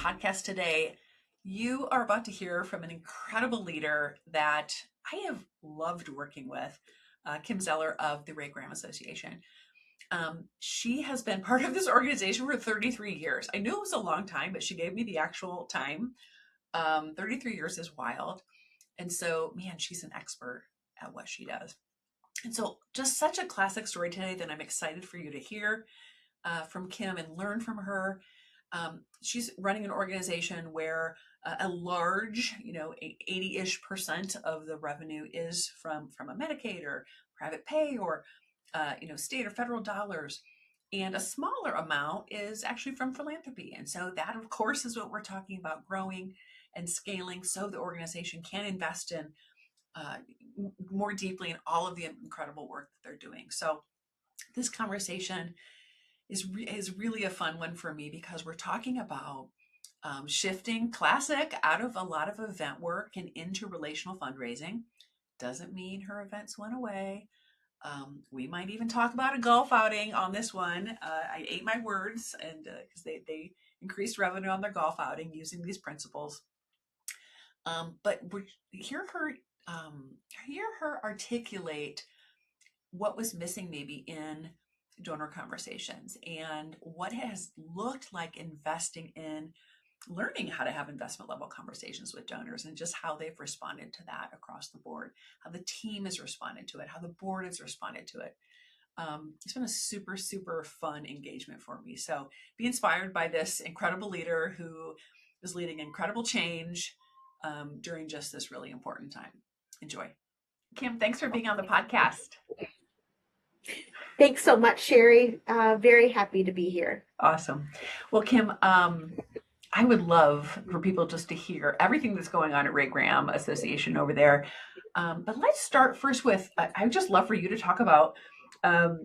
podcast today. You are about to hear from an incredible leader that I have loved working with, Kim Zoeller of the Ray Graham Association. She has been part of this organization for 33 years. I knew it was a long time, but she gave me the actual time. 33 years is wild. And so, man, she's an expert at what she does. And so just such a classic story today that I'm excited for you to hear from Kim and learn from her. She's running an organization where a large, 80-ish% of the revenue is from a Medicaid or private pay or, state or federal dollars. And a smaller amount is actually from philanthropy. And so that, of course, is what we're talking about, growing and scaling so the organization can invest in more deeply in all of the incredible work that they're doing. So this conversation is really a fun one for me because we're talking about shifting classic out of a lot of event work and into relational fundraising. Doesn't mean her events went away. We might even talk about a golf outing on this one. I ate my words, and because they increased revenue on their golf outing using these principles. But we hear her articulate what was missing maybe in donor conversations and what has looked like investing in learning how to have investment level conversations with donors and just how they've responded to that across the board, how the team has responded to it, how the board has responded to it. It's been a super, super fun engagement for me. So be inspired by this incredible leader who is leading incredible change during just this really important time. Enjoy. Kim, thanks for being on the podcast. Thanks so much, Sherry. Very happy to be here. Awesome. Well, Kim, I would love for people just to hear everything that's going on at Ray Graham Association over there. But let's start first with, I would just love for you to talk about, I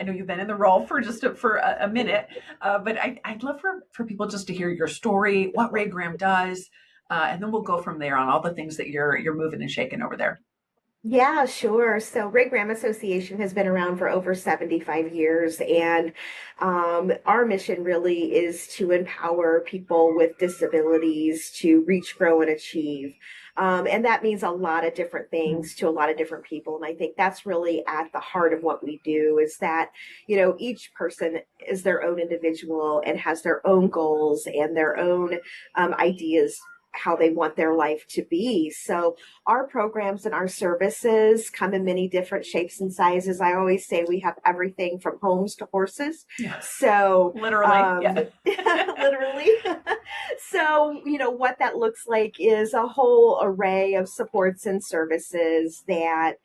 know you've been in the role for a minute, but I'd love for people just to hear your story, what Ray Graham does, and then we'll go from there on all the things that you're moving and shaking over there. Yeah, sure. So Ray Graham Association has been around for over 75 years, and our mission really is to empower people with disabilities to reach, grow, and achieve. And that means a lot of different things to a lot of different people. And I think that's really at the heart of what we do is that, each person is their own individual and has their own goals and their own ideas how they want their life to be. So our programs and our services come in many different shapes and sizes. I always say we have everything from homes to horses. Yeah. So literally, literally. So, what that looks like is a whole array of supports and services that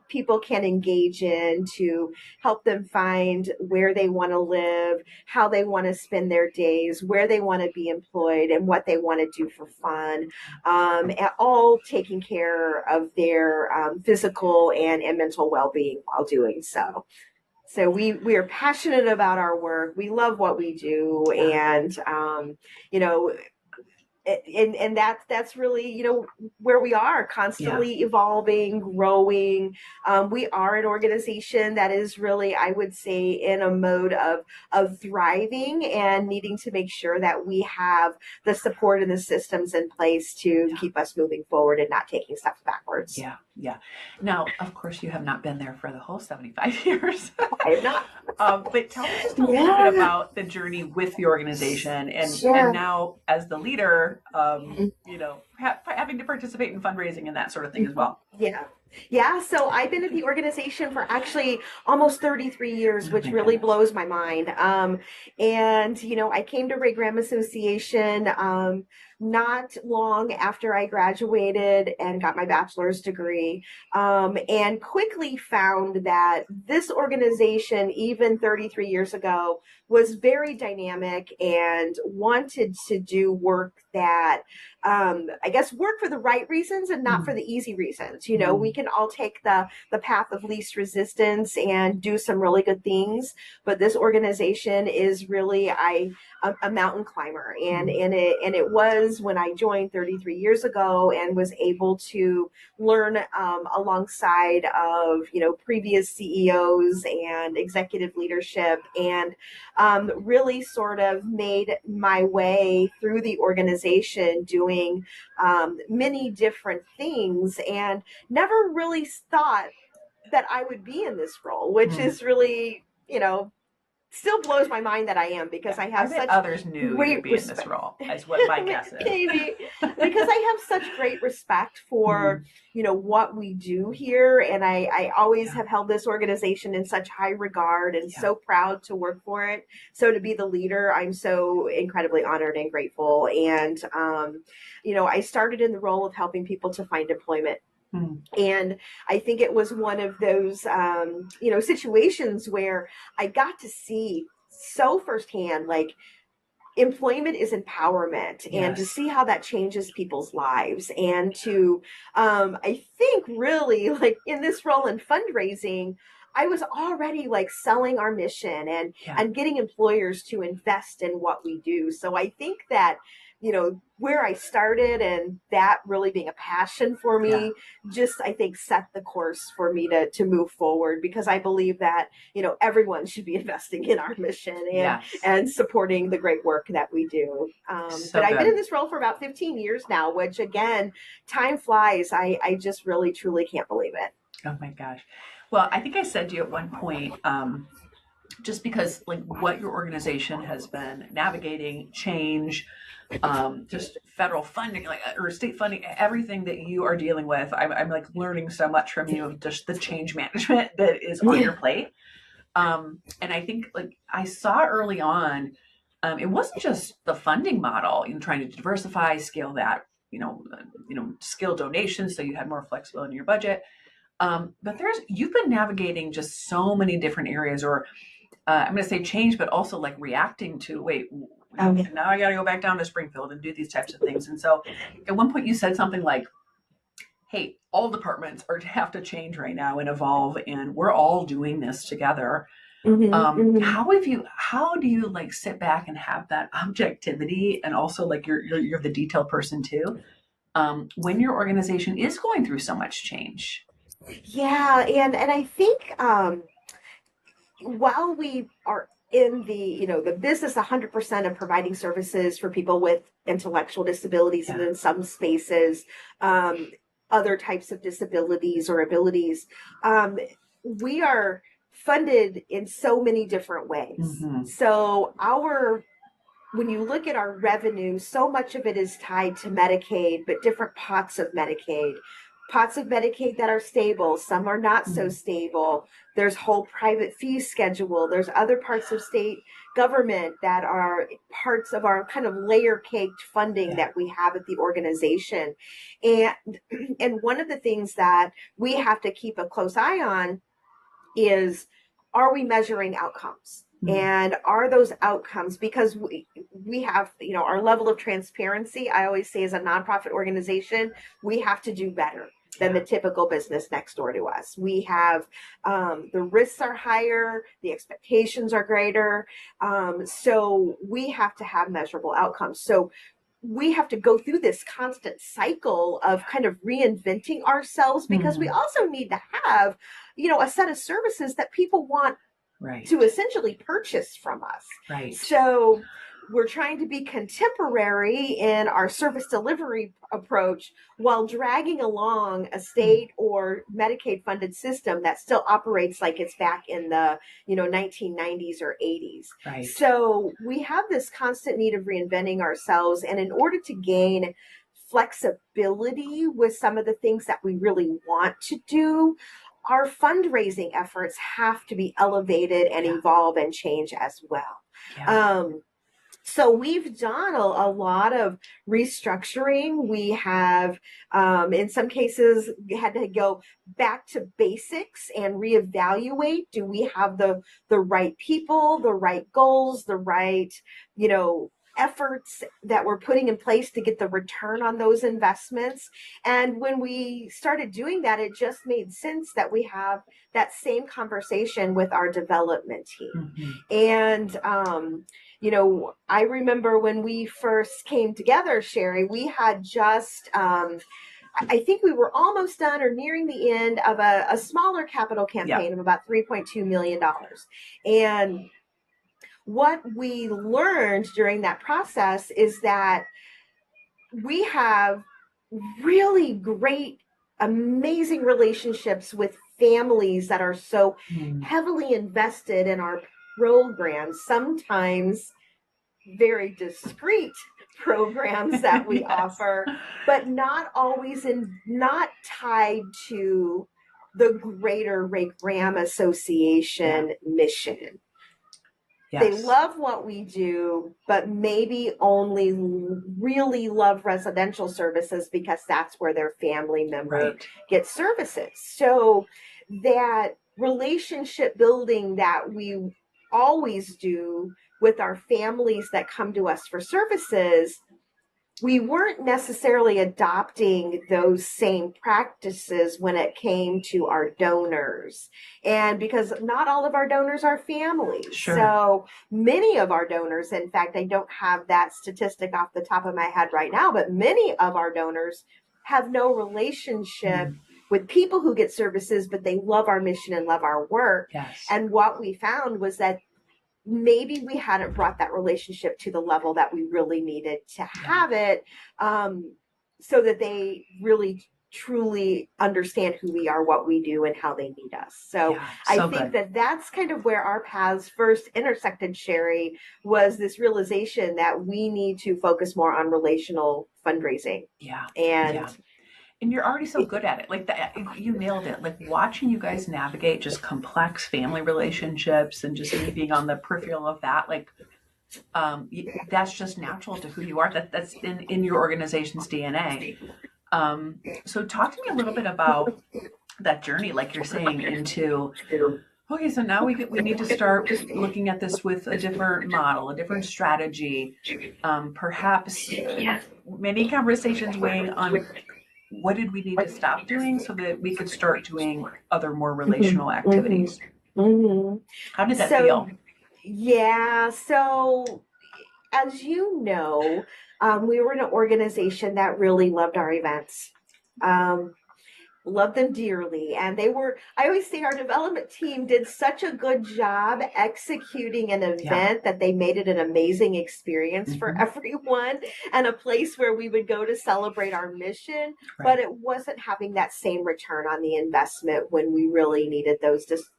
people can engage in to help them find where they want to live, how they want to spend their days, where they want to be employed, and what they want to do for fun, all taking care of their physical and mental well-being while doing so. So we are passionate about our work. We love what we do, and and that's really where we are, constantly evolving, growing. We are an organization that is really, I would say, in a mode of thriving and needing to make sure that we have the support and the systems in place to keep us moving forward and not taking steps backwards. Yeah. Now, of course, you have not been there for the whole 75 years. I have not. But tell me just a little bit about the journey with the organization and now as the leader, having to participate in fundraising and that sort of thing as well. Yeah. So I've been at the organization for actually almost 33 years, which really blows my mind. And I came to Ray Graham Association not long after I graduated and got my bachelor's degree, and quickly found that this organization, even 33 years ago, was very dynamic and wanted to do work that I guess, work for the right reasons and not for the easy reasons. You know, we Mm. can all take the path of least resistance and do some really good things, but this organization is really a mountain climber, and it was when I joined 33 years ago and was able to learn alongside of previous CEOs and executive leadership, and really sort of made my way through the organization doing many different things, and never really thought that I would be in this role, which Mm. is really, still blows my mind that I am, because Yeah, I I have bet such others knew you'd great be in this respect. role, is what my guess is. Maybe because I have such great respect for Mm. what we do here, and I always Yeah, have held this organization in such high regard and yeah. so proud to work for it. So to be the leader, I'm so incredibly honored and grateful. And I started in the role of helping people to find employment, Mm. and I think it was one of those, situations where I got to see so firsthand, like, employment is empowerment, and to Yes. see how that changes people's lives, and to I think really, like, in this role in fundraising, I was already like selling our mission and Yeah, getting employers to invest in what we do. So I think that where I started, and that really being a passion for yeah. me, just I think set the course for me to move forward, because I believe that everyone should be investing in our mission and Yes. supporting the great work that we do. But So I've been in good. this role for about 15 years now, which, again, time flies. I just really, truly can't believe it. Oh my gosh. Well, I think I said to you at one point, just because like what your organization has been navigating, change, just federal funding, like or state funding, everything that you are dealing with, I'm like learning so much from you of just the change management that is on Yeah. your plate. And I think like I saw early on, it wasn't just the funding model, trying to diversify, scale that, skill donations so you had more flexibility in your budget. But you've been navigating just so many different areas, or I'm going to say change, but also like reacting to wait, Okay. now I got to go back down to Springfield and do these types of things. And so at one point you said something like, hey, all departments are to have to change right now and evolve, and we're all doing this together. Mm-hmm. How do you like sit back and have that objectivity, and also like you're the detail person too, when your organization is going through so much change? Yeah, and I think while we are in the business 100% of providing services for people with intellectual disabilities, and Yeah. in some spaces other types of disabilities or abilities, we are funded in so many different ways. Mm-hmm. So our when you look at our revenue, so much of it is tied to Medicaid, but different pots of Medicaid. Pots of Medicaid that are stable, some are not so Mm-hmm. stable. There's whole private fee schedule. There's other parts of state government that are parts of our kind of layer caked funding Yeah. that we have at the organization. And and one of the things that we have to keep a close eye on is, are we measuring outcomes? Mm-hmm. And are those outcomes, because we have our level of transparency. I always say, as a nonprofit organization, we have to do better than the Yeah. typical business next door to us. We have the risks are higher, the expectations are greater, so we have to have measurable outcomes. So we have to go through this constant cycle of kind of reinventing ourselves, because we Mm-hmm. also need to have a set of services that people want to Right. essentially purchase from us. Right. So we're trying to be contemporary in our service delivery approach, while dragging along a Mm. state or Medicaid funded system that still operates like it's back in the 1990s or 80s. Right. So we have this constant need of reinventing ourselves, and in order to gain flexibility with some of the things that we really want to do, our fundraising efforts have to be elevated and Yeah. evolve and change as well. Yeah. So we've done a lot of restructuring. We have, in some cases, had to go back to basics and reevaluate. Do we have the right people, the right goals, the right, you know, efforts that we're putting in place to get the return on those investments. And when we started doing that, it just made sense that we have that same conversation with our development team. Mm-hmm. And, I remember when we first came together, Sherry, we had just, I think we were almost done or nearing the end of a smaller capital Yeah. campaign of about $3.2 million. And what we learned during that process is that we have really great, amazing relationships with families that are so heavily invested in our programs, sometimes very discreet programs that we Yes. offer, but not tied to the greater Ray Graham Association mission. They Yes. love what we do, but maybe only really love residential services because that's where their family member gets services. So that relationship building that we always do with our families that come to us for services, we weren't necessarily adopting those same practices when it came to our donors. And because not all of our donors are families. Sure. So many of our donors, in fact, I don't have that statistic off the top of my head right now, but many of our donors have no relationship with people who get services, but they love our mission and love our work. Yes. And what we found was that maybe we hadn't brought that relationship to the level that we really needed to have it, so that they really truly understand who we are, what we do, and how they need us. So I think that that's kind of where our paths first intersected, Sherry, was this realization that we need to focus more on relational fundraising. And you're already so good at it. Like that, you nailed it. Like watching you guys navigate just complex family relationships and just me being on the peripheral of that, like that's just natural to who you are. That's in your organization's DNA. So talk to me a little bit about that journey, like you're saying, into okay, so now we need to start looking at this with a different model, a different strategy, perhaps many conversations weighing on what did we need to stop doing so that we could start doing other more relational activities. How did that feel? Yeah, so as you know, we were an organization that really loved our events. Loved them dearly. And I always say our development team did such a good job executing an event that they made it an amazing experience for everyone and a place where we would go to celebrate our mission, but it wasn't having that same return on the investment when we really needed those, just,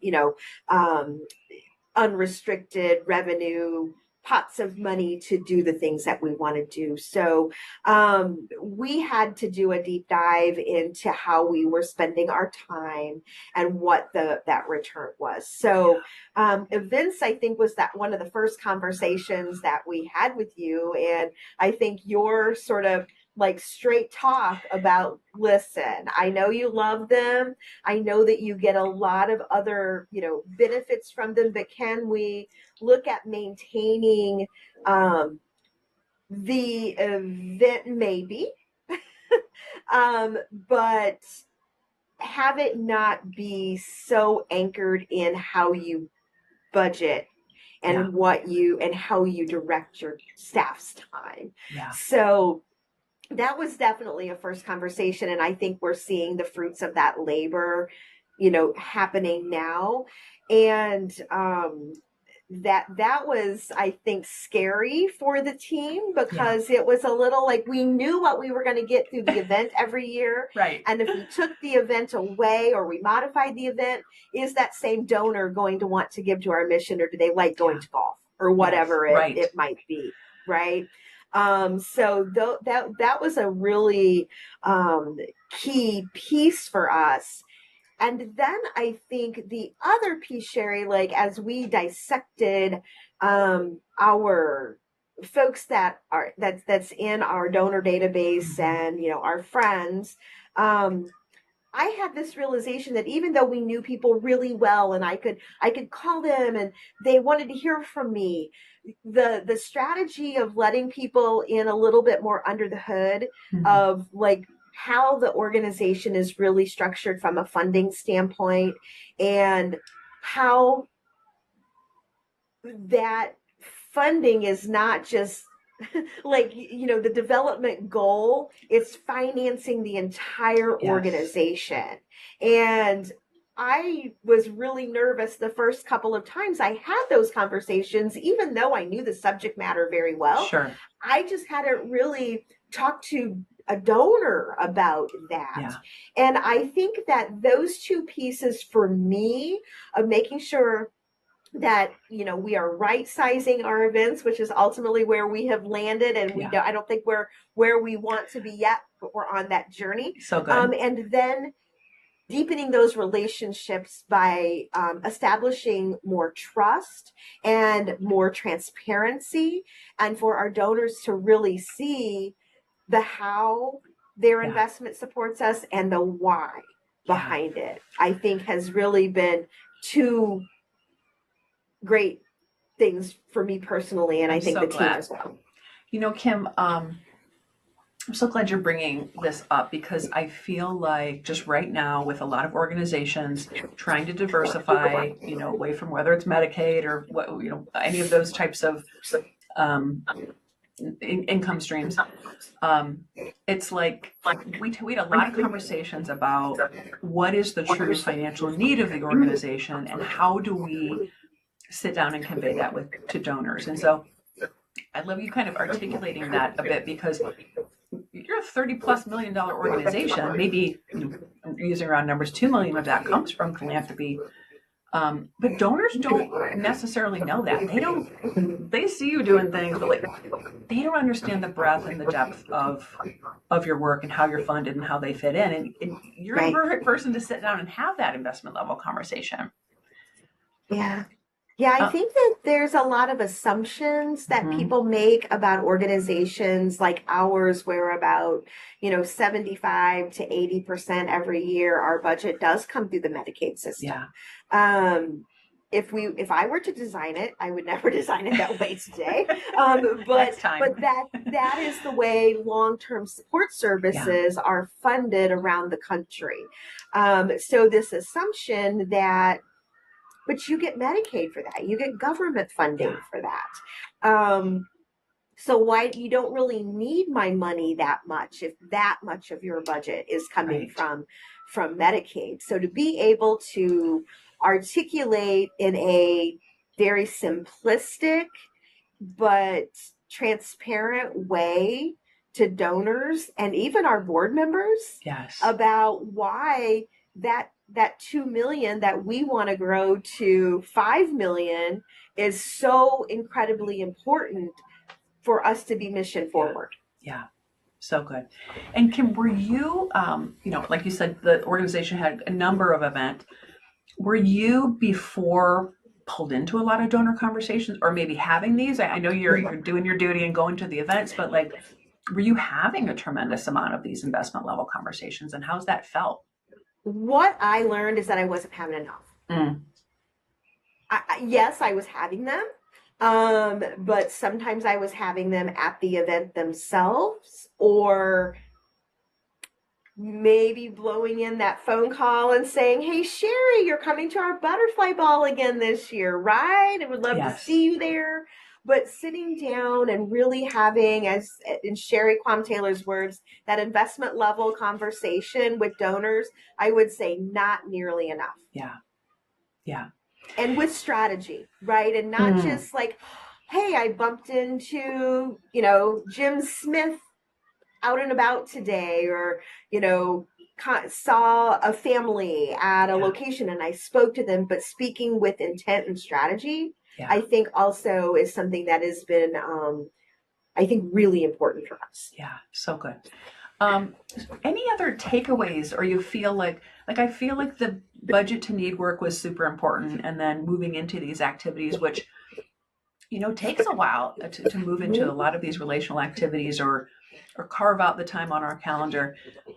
unrestricted revenue pots of money to do the things that we want to do. So we had to do a deep dive into how we were spending our time and what that return was. So events, I think, was that one of the first conversations that we had with you. And I think your sort of like straight talk about, listen, I know you love them. I know that you get a lot of other, benefits from them, but can we look at maintaining the event maybe, but have it not be so anchored in how you budget and how you direct your staff's time. So that was definitely a first conversation. And I think we're seeing the fruits of that labor, happening now. And that was, I think, scary for the team because it was a little like we knew what we were going to get through the event every year. And if we took the event away or we modified the event, is that same donor going to want to give to our mission, or do they like going to golf or whatever it might be? Right. So that was a really key piece for us. And then I think the other piece, Sherry, like as we dissected our folks that's in our donor database and our friends, I had this realization that even though we knew people really well and I could call them and they wanted to hear from me, the strategy of letting people in a little bit more under the hood Mhm. of like how the organization is really structured from a funding standpoint and how that funding is not just like the development goal, it's financing the entire Yes. organization. And I was really nervous the first couple of times I had those conversations, even though I knew the subject matter very well. Sure. I just hadn't really talked to a donor about that. Yeah. And I think that those two pieces for me of making sure that we are right sizing our events, which is ultimately where we have landed, and Yeah. I don't think we're where we want to be yet, but we're on that journey. So good. And then deepening those relationships by establishing more trust and more transparency, and for our donors to really see the how their Yeah. investment supports us and the why Yeah. behind it, I think has really been two great things for me personally, and I I'm think so the team glad. as well. Kim, I'm so glad you're bringing this up because I feel like just right now with a lot of organizations trying to diversify, away from whether it's Medicaid or what, any of those types of um, income streams, um, it's like we had a lot of conversations about what is the true financial need of the organization and how do we sit down and convey that to donors. And so I love you kind of articulating that a bit because you're a $30+ million organization. Maybe I'm using round numbers, 2 million of that comes from philanthropy. But donors don't necessarily know that. They see you doing things, but like they don't understand the breadth and the depth of your work and how you're funded and how they fit in. And you're the Right. perfect person to sit down and have that investment level conversation. Yeah. Yeah, I Uh, think that there's a lot of assumptions that mhm. people make about organizations like ours, where about, 75 to 80% every year our budget does come through the Medicaid system. Yeah. Um, if I were to design it, I would never design it that way today. But Next time. but that is the way long-term support Yeah. services are funded around the country. So this assumption that but you get Medicaid for that. You get government Yeah. funding for that. So why you don't really need my money that much if that much of your budget is coming Right. from Medicaid. So to be able to articulate in a very simplistic but transparent way to donors and even our board members Yes. about why that 2 million that we want to grow to 5 million is so incredibly important for us to be mission Yeah. forward. Yeah. So good. And Kim, were you, like you said, the organization had a number of events. Were you before pulled into a lot of donor conversations or maybe having these? I know you're doing your duty and going to the events, but like, were you having a tremendous amount of these investment level conversations and how's that felt? What I learned is that I wasn't having enough. Mm, Yes, I was having them. But sometimes I was having them at the event themselves, or maybe blowing in that phone call and saying, "Hey, Sherry, you're coming to our butterfly ball again this year, right? I would love to yes. see you there." But sitting down and really having, as in Sherry Quam Taylor's words, that investment level conversation with donors, I would say not nearly enough. Yeah. Yeah. And with strategy, right? And not Mm, just like, hey, I bumped into, Jim Smith out and about today, or, saw a family at a yeah. location and I spoke to them, but speaking with intent and strategy, Yeah. I think also is something that has been, I think, really important for us. Yeah. So good. Um, any other takeaways or you feel like I feel like the budget to need work was super important and then moving into these activities, which takes a while to move into a lot of these relational activities or or carve out the time on our calendar.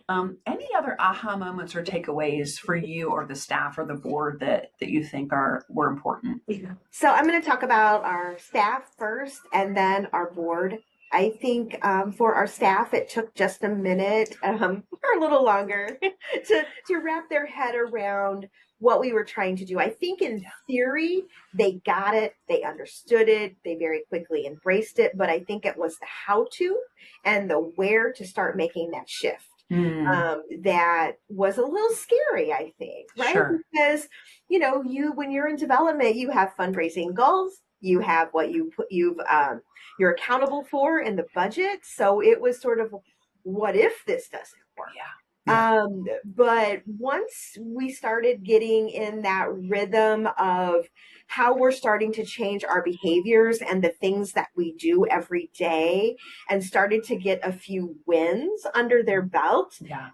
Any other aha moments or takeaways for you or the staff or the board that you think were important? Yeah. So I'm going to talk about our staff first and then our board. I think for our staff, it took just a minute or a little longer to wrap their head around what we were trying to do. I think in theory, they got it, they understood it, they very quickly embraced it, but I think it was the how to and the where to start making that shift. Mm, That was a little scary, I think, right? sure. Because you when you're in development, you have fundraising goals, you have what you're accountable for in the budget. So it was sort of, what if this doesn't work? Yeah. Yeah. But once we started getting in that rhythm of how we're starting to change our behaviors and the things that we do every day, and started to get a few wins under their belt, Yeah.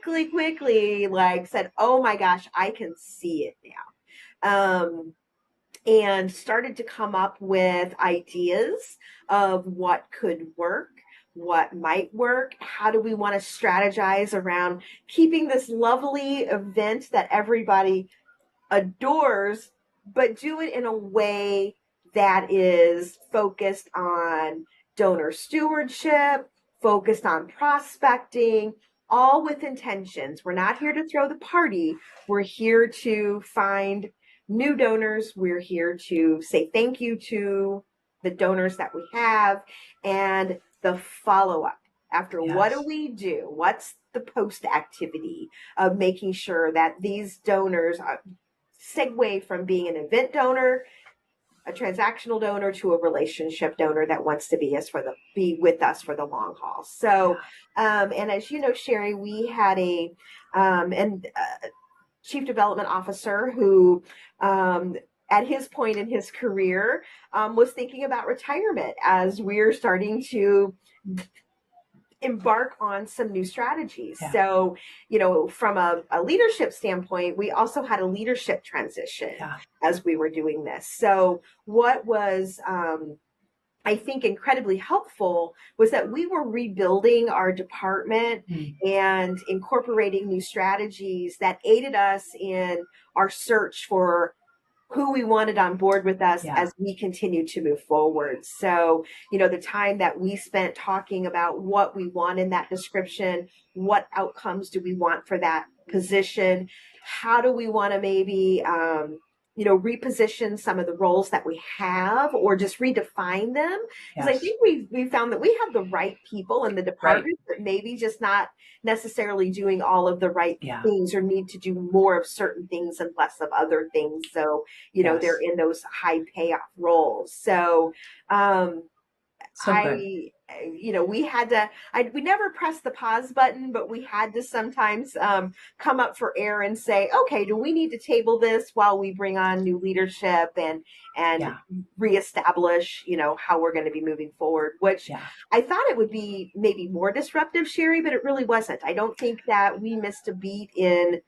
quickly, like said, oh my gosh, I can see it now. And started to come up with ideas of what could work, what might work, how do we want to strategize around keeping this lovely event that everybody adores, but do it in a way that is focused on donor stewardship, focused on prospecting, all with intentions. We're not here to throw the party. We're here to find new donors. We're here to say thank you to the donors that we have, and the follow up. After, what do Yes. we do? What's the post activity of making sure that these donors segue from being an event donor, a transactional donor, to a relationship donor that wants to be with us for the long haul. So, Yeah. and as you know, Sherry, we had a and chief development officer who, at his point in his career, was thinking about retirement as we're starting to embark on some new strategies. Yeah. So, from a leadership standpoint, we also had a leadership transition Yeah. as we were doing this. So, what was I think incredibly helpful was that we were rebuilding our department Mm. and incorporating new strategies that aided us in our search for who we wanted on board with us Yeah. as we continue to move forward. So, the time that we spent talking about what we want in that description, what outcomes do we want for that position, how do we want to maybe, reposition some of the roles that we have, or just redefine them. Because I Yes. think we found that we have the right people in the Right. department, but maybe just not necessarily doing all of the right Yeah. things, or need to do more of certain things and less of other things. So, they're Yes. in those high payoff roles. So, um, So good. we had to, we never pressed the pause button, but we had to sometimes come up for air and say, okay, do we need to table this while we bring on new leadership and Yeah. reestablish, how we're going to be moving forward, which Yeah. I thought it would be maybe more disruptive, Sherry, but it really wasn't. I don't think that we missed a beat in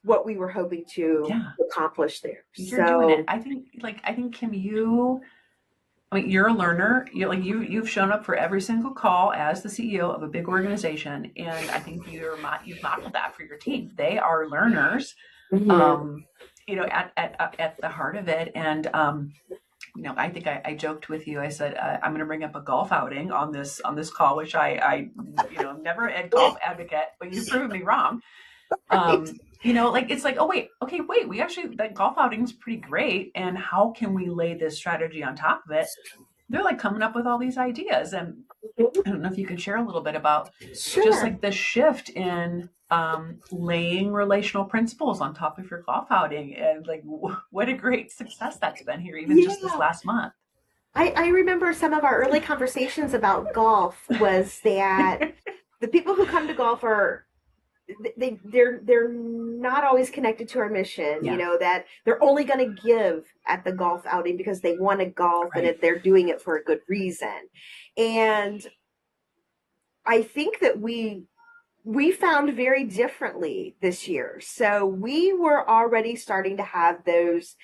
what we were hoping to Yeah. accomplish there. You're doing it. So, I think Kim, you're a learner. You've shown up for every single call as the CEO of a big organization, and I think you've modeled that for your team. They are learners, mhm. um, at the heart of it. And I think I joked with you. I said I'm going to bring up a golf outing on this call, which I'm never a golf advocate, but you've proven me wrong. Right. It's like, oh wait, okay, wait, we actually, that golf outing's pretty great, and how can we lay this strategy on top of it? They're like coming up with all these ideas, and I don't know if you could share a little bit about just Sure. like the shift in laying relational principles on top of your golf outing, and like what a great success that's been here, even just this Yeah. last month. I remember some of our early conversations about golf was that the people who come to golf are they're not always connected to our mission, Yeah. that they're only going to give at the golf outing because they want to golf, and Right. if they're doing it for a good reason. And I think that we found very differently this year. So we were already starting to have those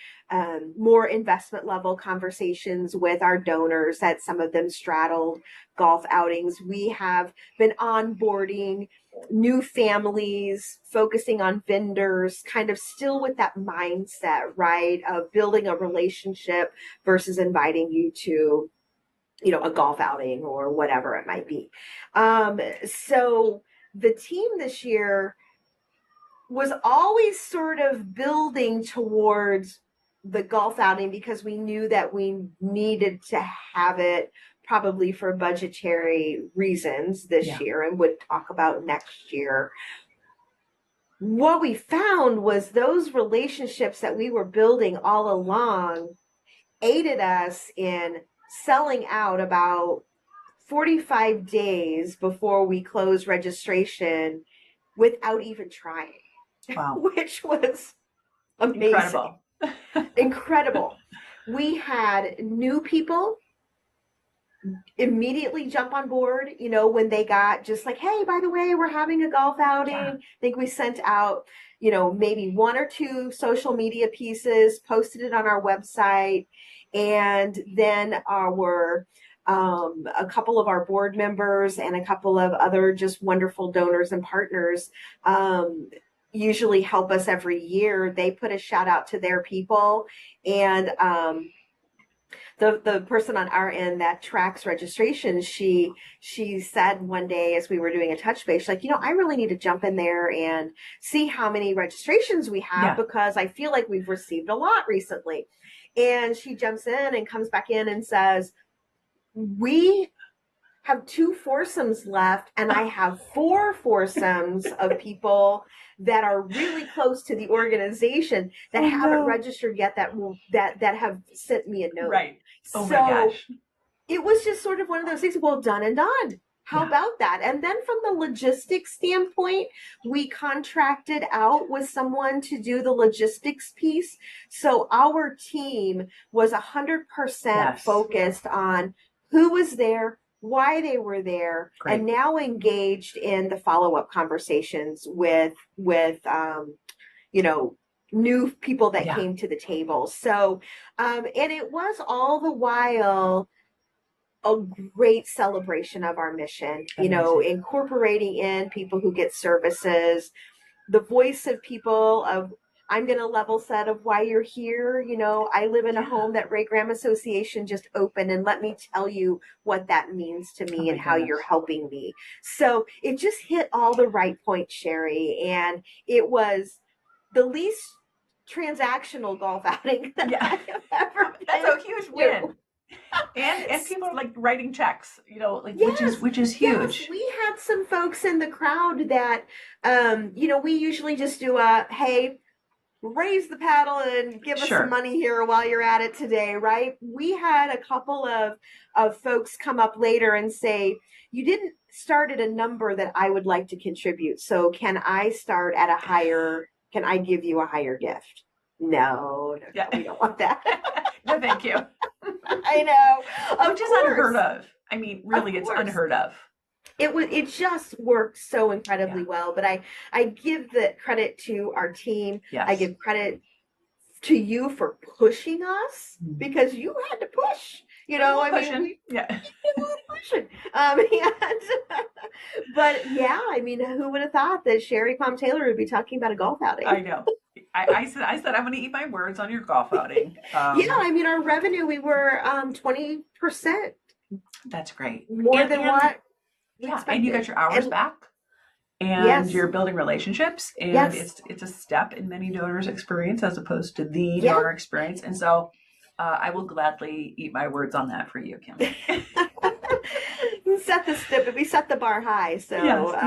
more investment level conversations with our donors, that some of them straddled golf outings. We have been onboarding new families, focusing on vendors, kind of still with that mindset, right, of building a relationship versus inviting you to, a golf outing or whatever it might be. So the team this year was always sort of building towards the golf outing because we knew that we needed to have it probably for budgetary reasons this Yeah. year and would talk about next year. What we found was those relationships that we were building all along aided us in selling out about 45 days before we closed registration without even trying, Wow. which was amazing, Incredible. incredible. We had new people immediately jump on board, when they got just like, hey, by the way, we're having a golf outing. Yeah. I think we sent out, maybe one or two social media pieces, posted it on our website, and then a couple of our board members and a couple of other just wonderful donors and partners usually help us every year. They put a shout out to their people, and the person on our end that tracks registration, she said one day as we were doing a touch base, like, I really need to jump in there and see how many registrations we have Yeah. because I feel like we've received a lot recently. And she jumps in and comes back in and says, we have 2 foursomes left, and I have 4 foursomes of people that are really close to the organization that haven't registered yet that have sent me a note. Right. Oh my So gosh. it was just sort of one of those things. Well, done and done. How Yeah. about that? And then from the logistics standpoint, we contracted out with someone to do the logistics piece. So our team was 100% Yes. focused on who was there, why they were there, Great. and now engaged in the follow-up conversations with new people that Yeah. came to the table. So, and it was all the while a great celebration of our mission, Amazing. incorporating in people who get services, the voice of people of, I'm going to level set of why you're here. I live in a Yeah. home that Ray Graham Association just opened, and let me tell you what that means to Oh me my and how you're goodness. helping me. So it just hit all the right points, Sherry. And it was the least transactional golf outing that Yeah. I have ever That's been a huge to. win. And people are like writing checks, like Yes, which is yes. huge. We had some folks in the crowd that, we usually just do hey, raise the paddle and give us some Sure. money here while you're at it today, right? We had a couple of folks come up later and say, you didn't start at a number that I would like to contribute. So can I start at can I give you a higher gift? No, Yeah. we don't want that. No, thank you. I know. Which is unheard of. I mean, really, it's unheard of. It just worked so incredibly Yeah. well. But I give the credit to our team. Yes. I give credit to you for pushing us because you had to push. Yeah. Pushing. But yeah, who would have thought that Sherry Quam Taylor would be talking about a golf outing? I know. I said I'm going to eat my words on your golf outing. Yeah, our revenue, we were 20%. That's great. More than what we expected. And you got your hours back. And yes, you're building relationships, and yes, it's a step in many donors' experience as opposed to the donor experience. And so I will gladly eat my words on that for you, Kim. We set the bar high. So yes,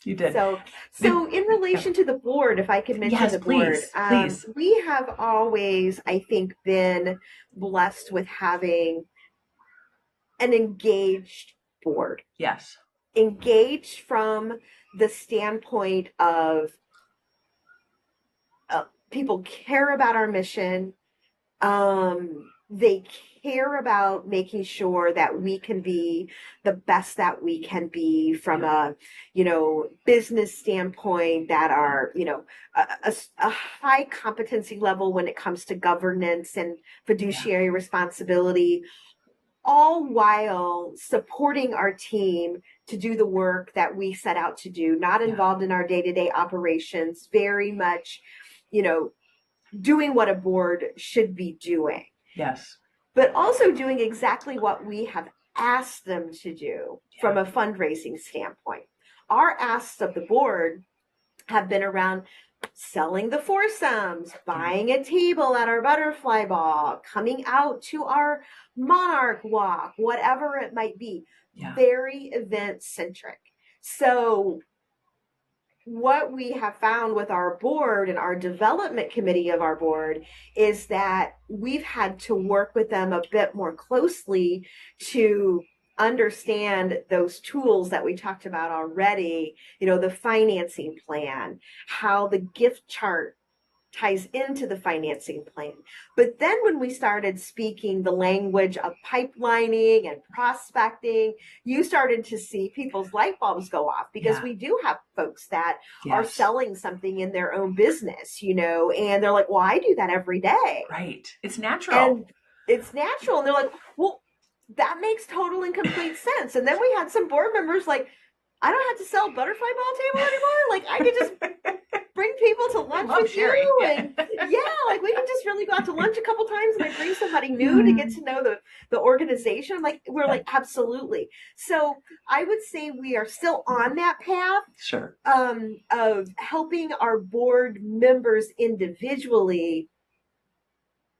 you did. So in relation to the board, if I could mention the board, please. We have always, I think, been blessed with having an engaged board. Yes. Engaged from the standpoint of people care about our mission. They care about making sure that we can be the best that we can be from a, business standpoint, that are, a high competency level when it comes to governance and fiduciary responsibility. all while supporting our team to do the work that we set out to do, not Yeah. involved in our day-to-day operations, very much, you know, doing what a board should be doing, Yes. but also doing exactly what we have asked them to do from Yeah. a fundraising standpoint. Our asks of the board have been around selling the foursomes, Yeah. buying a table at our butterfly ball, coming out to our monarch walk, whatever it might be. Yeah. Very event centric. So what we have found with our board and our development committee of our board is that we've had to work with them a bit more closely to understand those tools that we talked about already, the financing plan, how the gift chart ties into the financing plan. But then when we started speaking the language of pipelining and prospecting, you started to see people's light bulbs go off, because Yeah. we do have folks that are Yes. selling something in their own business, and they're like, well, I do that every day. Right. It's natural. And it's natural. And they're like, well, that makes total and complete sense. And then we had some board members like, I don't have to sell a butterfly ball table anymore. Like, I could just bring people to lunch love with sharing. you. Yeah. And like we can just really go out to lunch a couple times and I bring somebody new to get to know the organization. Like, we're like, absolutely. So I would say we are still on that path. Sure. Of helping our board members individually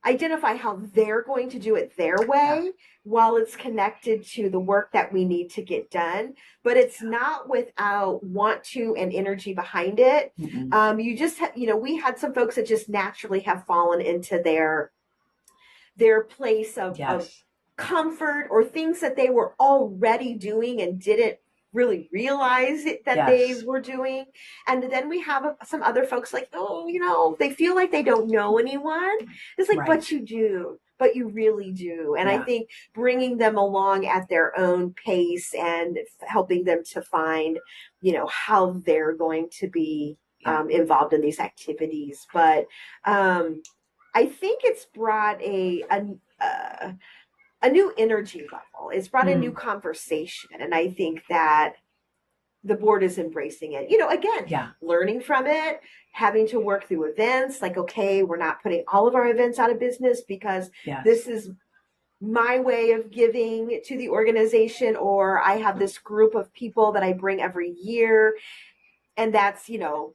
identify how they're going to do it their way, while it's connected to the work that we need to get done. But it's not without want to and energy behind it. You just we had some folks that just naturally have fallen into their place of comfort, or things that they were already doing and didn't really realize that they were doing. And then we have some other folks like, they feel like they don't know anyone. It's like, but you do, but you really do. And I think bringing them along at their own pace and helping them to find, how they're going to be involved in these activities. But I think it's brought a new energy level. It's brought a new conversation. And I think that the board is embracing it. Again, learning from it, having to work through events. Like, okay, we're not putting all of our events out of business because this is my way of giving to the organization, or I have this group of people that I bring every year. And that's,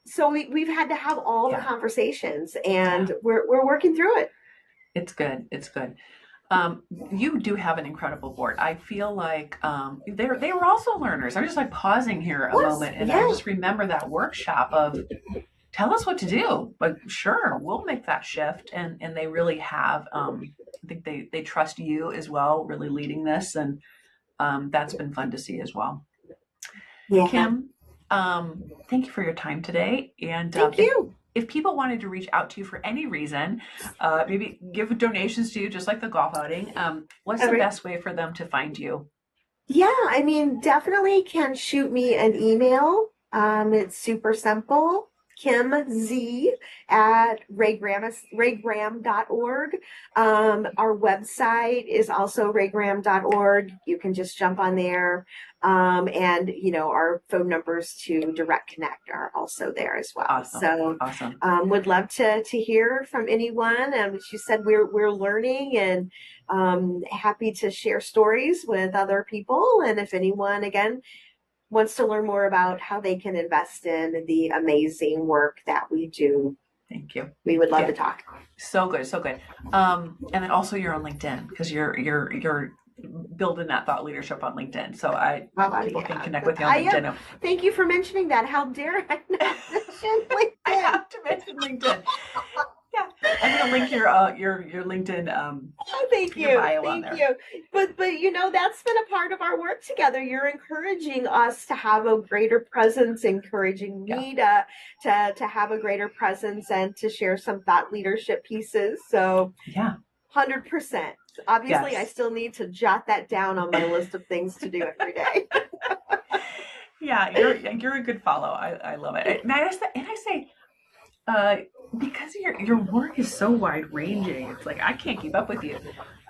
so we've had to have all the conversations, and we're working through it. It's good. It's good. You do have an incredible board. I feel like they were also learners. I'm just like pausing here a moment, and I just remember that workshop of, tell us what to do. But sure, we'll make that shift, and they really have. I think they trust you as well, really leading this, and that's been fun to see as well. Yeah. Kim, thank you for your time today, and thank you. If people wanted to reach out to you for any reason, maybe give donations to you, just like the golf outing, what's the best way for them to find you? Yeah, I mean, definitely can shoot me an email. It's super simple. KimZ at raygram.org. Our website is also raygram.org. You can just jump on there. And our phone numbers to Direct Connect are also there as well. Awesome. So awesome. Would love to hear from anyone. As you said, we're learning, and happy to share stories with other people. And if anyone, again, wants to learn more about how they can invest in the amazing work that we do, thank you. We would love to talk. So good, so good. And then also you're on LinkedIn, because you're building that thought leadership on LinkedIn. So people can connect with you on LinkedIn. Thank you for mentioning that. How dare I not mention LinkedIn? I have to mention LinkedIn. I'm gonna link your LinkedIn. Thank you, thank you. But that's been a part of our work together. You're encouraging us to have a greater presence, encouraging me to have a greater presence, and to share some thought leadership pieces. So 100%. Obviously, I still need to jot that down on my list of things to do every day. You're a good follow. I love it. And I say, because your work is so wide ranging, it's like I can't keep up with you.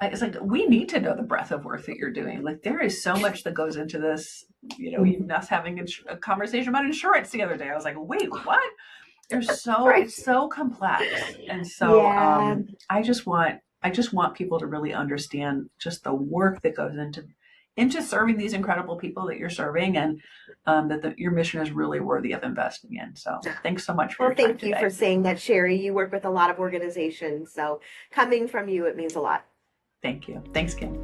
It's like we need to know the breadth of work that you're doing. Like there is so much that goes into this. You know, even us having a conversation about insurance the other day, I was like, wait, what? There's so Right. it's so complex, and so Yeah. I just want people to really understand just the work that goes into serving these incredible people that you're serving, and that your mission is really worthy of investing in. So thanks so much for Well, your time thank you for today. saying that, Sherry. You work with a lot of organizations, so coming from you, it means a lot. Thank you. Thanks, Kim.